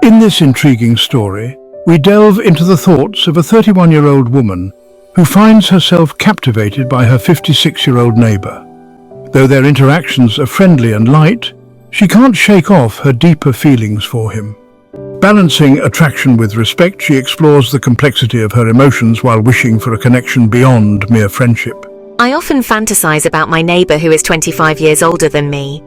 In this intriguing story, we delve into the thoughts of a 31-year-old woman who finds herself captivated by her 56-year-old neighbor. Though their interactions are friendly and light, she can't shake off her deeper feelings for him. Balancing attraction with respect, she explores the complexity of her emotions while wishing for a connection beyond mere friendship. I often fantasize about my neighbor who is 25 years older than me.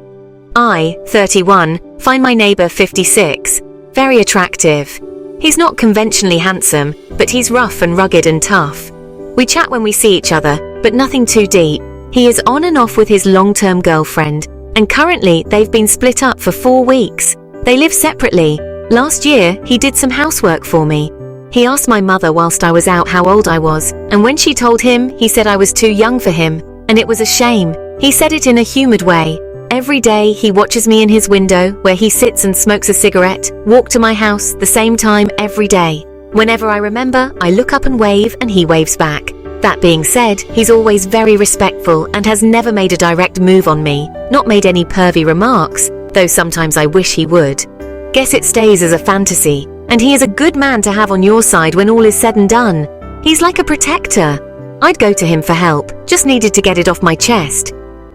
I, 31, find my neighbor 56 very attractive. He's not conventionally handsome, but he's rough and rugged and tough. We chat when we see each other, but nothing too deep. He is on and off with his long-term girlfriend, and currently they've been split up for 4 weeks. They live separately. Last year, he did some housework for me. He asked my mother whilst I was out how old I was, and when she told him, he said I was too young for him, and it was a shame. He said it in a humoured way. Every day, he watches me in his window, where he sits and smokes a cigarette, walk to my house the same time every day. Whenever I remember, I look up and wave, and he waves back. That being said, he's always very respectful and has never made a direct move on me, not made any pervy remarks, though sometimes I wish he would. Guess it stays as a fantasy, and he is a good man to have on your side when all is said and done. He's like a protector. I'd go to him for help, just needed to get it off my chest.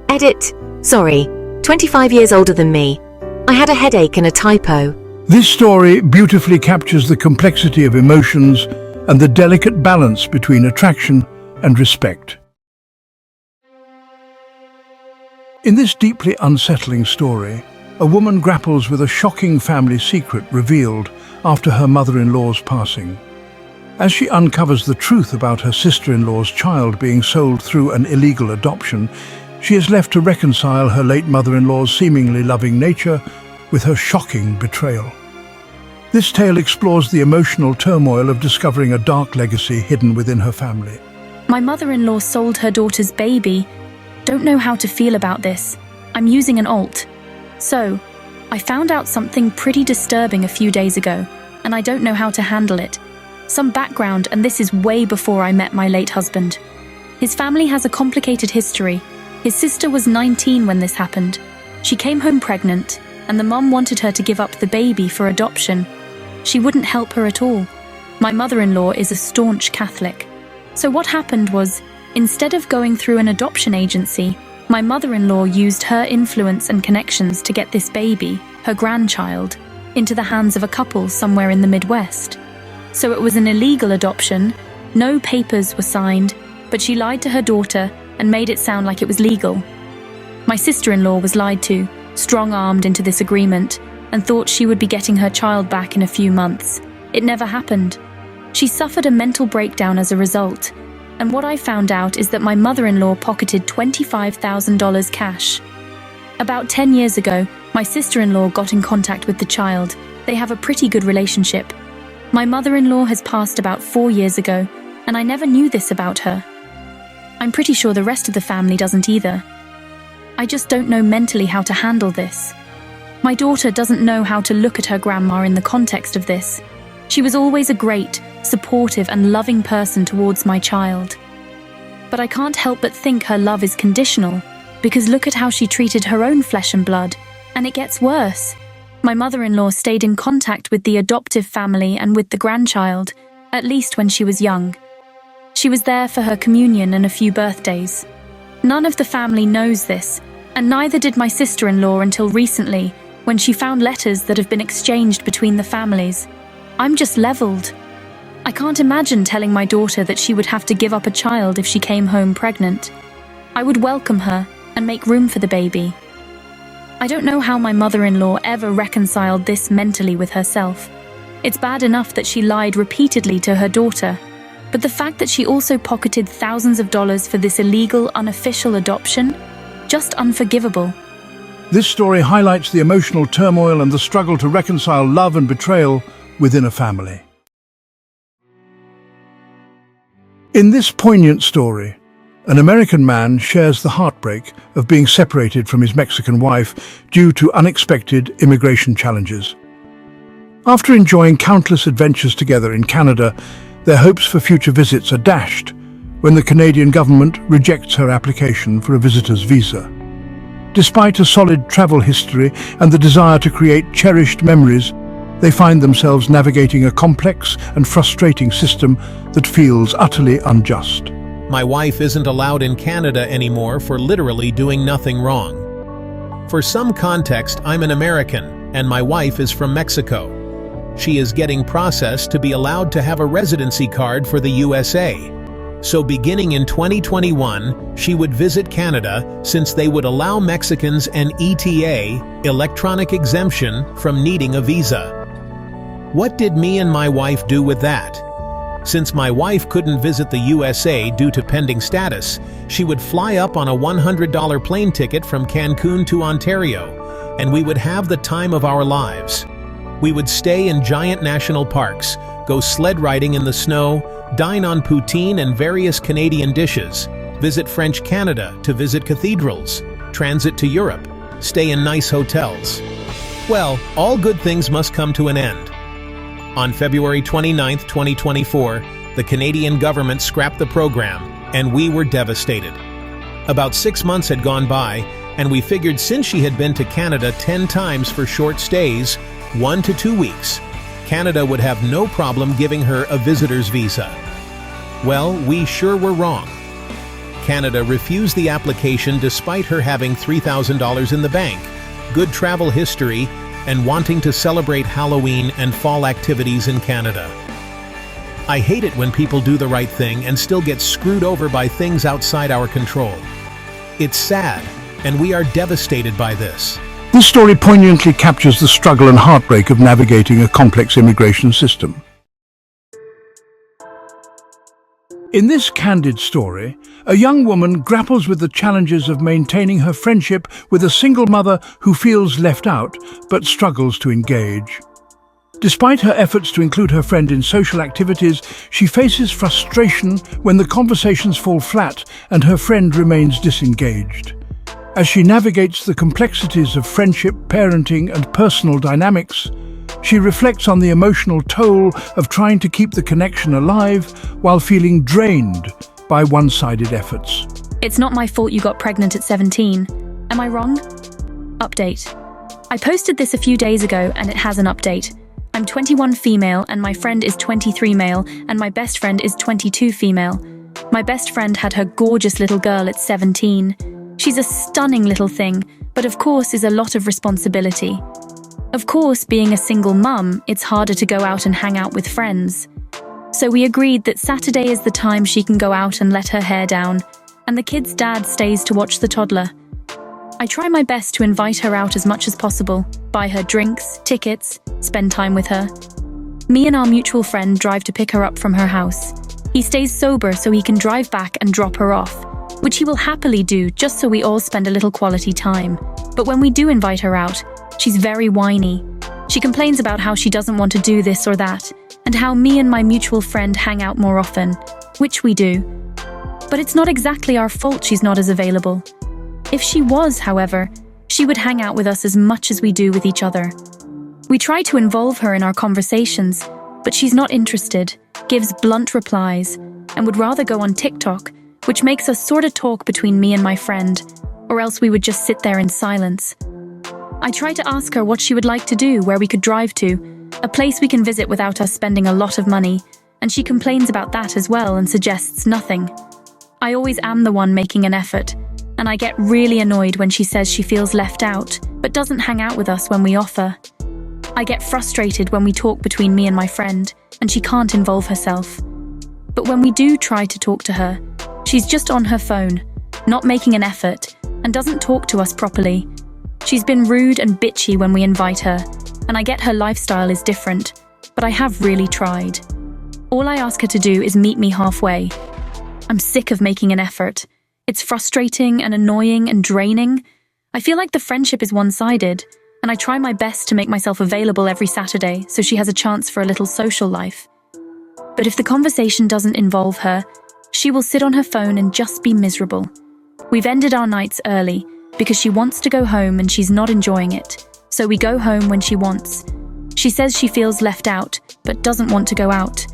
Edit. Sorry. 25 years older than me. I had a headache and a typo. This story beautifully captures the complexity of emotions and the delicate balance between attraction and respect. In this deeply unsettling story, a woman grapples with a shocking family secret revealed after her mother-in-law's passing. As she uncovers the truth about her sister-in-law's child being sold through an illegal adoption, she is left to reconcile her late mother-in-law's seemingly loving nature with her shocking betrayal. This tale explores the emotional turmoil of discovering a dark legacy hidden within her family. My mother-in-law sold her daughter's baby. Don't know how to feel about this. I'm using an alt. So, I found out something pretty disturbing a few days ago, and I don't know how to handle it. Some background, and this is way before I met my late husband. His family has a complicated history. His sister was 19 when this happened. She came home pregnant, and the mum wanted her to give up the baby for adoption. She wouldn't help her at all. My mother-in-law is a staunch Catholic. So what happened was, instead of going through an adoption agency, my mother-in-law used her influence and connections to get this baby, her grandchild, into the hands of a couple somewhere in the Midwest. So it was an illegal adoption, no papers were signed, but she lied to her daughter and made it sound like it was legal. My sister-in-law was lied to, strong-armed into this agreement, and thought she would be getting her child back in a few months. It never happened. She suffered a mental breakdown as a result, and what I found out is that my mother-in-law pocketed $25,000 cash. About 10 years ago, my sister-in-law got in contact with the child. They have a pretty good relationship. My mother-in-law has passed about 4 years ago, and I never knew this about her. I'm pretty sure the rest of the family doesn't either. I just don't know mentally how to handle this. My daughter doesn't know how to look at her grandma in the context of this. She was always a great, supportive and loving person towards my child. But I can't help but think her love is conditional, because look at how she treated her own flesh and blood, and it gets worse. My mother-in-law stayed in contact with the adoptive family and with the grandchild, at least when she was young. She was there for her communion and a few birthdays. None of the family knows this, and neither did my sister-in-law until recently, when she found letters that have been exchanged between the families. I'm just leveled. I can't imagine telling my daughter that she would have to give up a child if she came home pregnant. I would welcome her and make room for the baby. I don't know how my mother-in-law ever reconciled this mentally with herself. It's bad enough that she lied repeatedly to her daughter, but the fact that she also pocketed thousands of dollars for this illegal, unofficial adoption? Just unforgivable. This story highlights the emotional turmoil and the struggle to reconcile love and betrayal within a family. In this poignant story, an American man shares the heartbreak of being separated from his Mexican wife due to unexpected immigration challenges. After enjoying countless adventures together in Canada, their hopes for future visits are dashed when the Canadian government rejects her application for a visitor's visa. Despite a solid travel history and the desire to create cherished memories, They find themselves navigating a complex and frustrating system that feels utterly unjust. My wife isn't allowed in Canada anymore for literally doing nothing wrong. For some context, I'm an American, and my wife is from Mexico. She is getting processed to be allowed to have a residency card for the USA. So beginning in 2021, she would visit Canada since they would allow Mexicans an ETA, electronic exemption, from needing a visa. What did me and my wife do with that? Since my wife couldn't visit the USA due to pending status, she would fly up on a $100 plane ticket from Cancun to Ontario, and we would have the time of our lives. We would stay in giant national parks, go sled riding in the snow, dine on poutine and various Canadian dishes, visit French Canada to visit cathedrals, transit to Europe, stay in nice hotels. Well, all good things must come to an end. On February 29, 2024, the Canadian government scrapped the program, and we were devastated. About 6 months had gone by, and we figured since she had been to Canada 10 times for short stays, 1 to 2 weeks, Canada would have no problem giving her a visitor's visa. Well, we sure were wrong. Canada refused the application despite her having $3,000 in the bank, good travel history, and wanting to celebrate Halloween and fall activities in Canada. I hate it when people do the right thing and still get screwed over by things outside our control. It's sad, and we are devastated by this. This story poignantly captures the struggle and heartbreak of navigating a complex immigration system. In this candid story, a young woman grapples with the challenges of maintaining her friendship with a single mother who feels left out but struggles to engage. Despite her efforts to include her friend in social activities, she faces frustration when the conversations fall flat and her friend remains disengaged. As she navigates the complexities of friendship, parenting, and personal dynamics, she reflects on the emotional toll of trying to keep the connection alive while feeling drained by one-sided efforts. It's not my fault you got pregnant at 17. Am I wrong? Update. I posted this a few days ago and it has an update. I'm 21 female and my friend is 23 male and my best friend is 22 female. My best friend had her gorgeous little girl at 17. She's a stunning little thing, but of course is a lot of responsibility. Of course, being a single mum, it's harder to go out and hang out with friends. So we agreed that Saturday is the time she can go out and let her hair down, and the kid's dad stays to watch the toddler. I try my best to invite her out as much as possible, buy her drinks, tickets, spend time with her. Me and our mutual friend drive to pick her up from her house. He stays sober so he can drive back and drop her off, which he will happily do just so we all spend a little quality time. But when we do invite her out, she's very whiny. She complains about how she doesn't want to do this or that, and how me and my mutual friend hang out more often, which we do. But it's not exactly our fault she's not as available. If she was, however, she would hang out with us as much as we do with each other. We try to involve her in our conversations, but she's not interested, gives blunt replies, and would rather go on TikTok, which makes us sort of talk between me and my friend, or else we would just sit there in silence. I try to ask her what she would like to do, where we could drive to, a place we can visit without us spending a lot of money, and she complains about that as well and suggests nothing. I always am the one making an effort, and I get really annoyed when she says she feels left out, but doesn't hang out with us when we offer. I get frustrated when we talk between me and my friend, and she can't involve herself. But when we do try to talk to her, she's just on her phone, not making an effort, and doesn't talk to us properly. She's been rude and bitchy when we invite her, and I get her lifestyle is different, but I have really tried. All I ask her to do is meet me halfway. I'm sick of making an effort. It's frustrating and annoying and draining. I feel like the friendship is one-sided, and I try my best to make myself available every Saturday so she has a chance for a little social life. But if the conversation doesn't involve her, she will sit on her phone and just be miserable. We've ended our nights early because she wants to go home and she's not enjoying it, so we go home when she wants. She says she feels left out, but doesn't want to go out.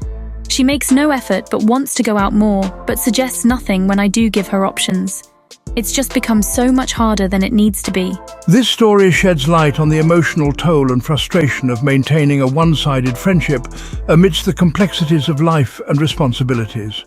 She makes no effort but wants to go out more, but suggests nothing when I do give her options. It's just become so much harder than it needs to be. This story sheds light on the emotional toll and frustration of maintaining a one-sided friendship amidst the complexities of life and responsibilities.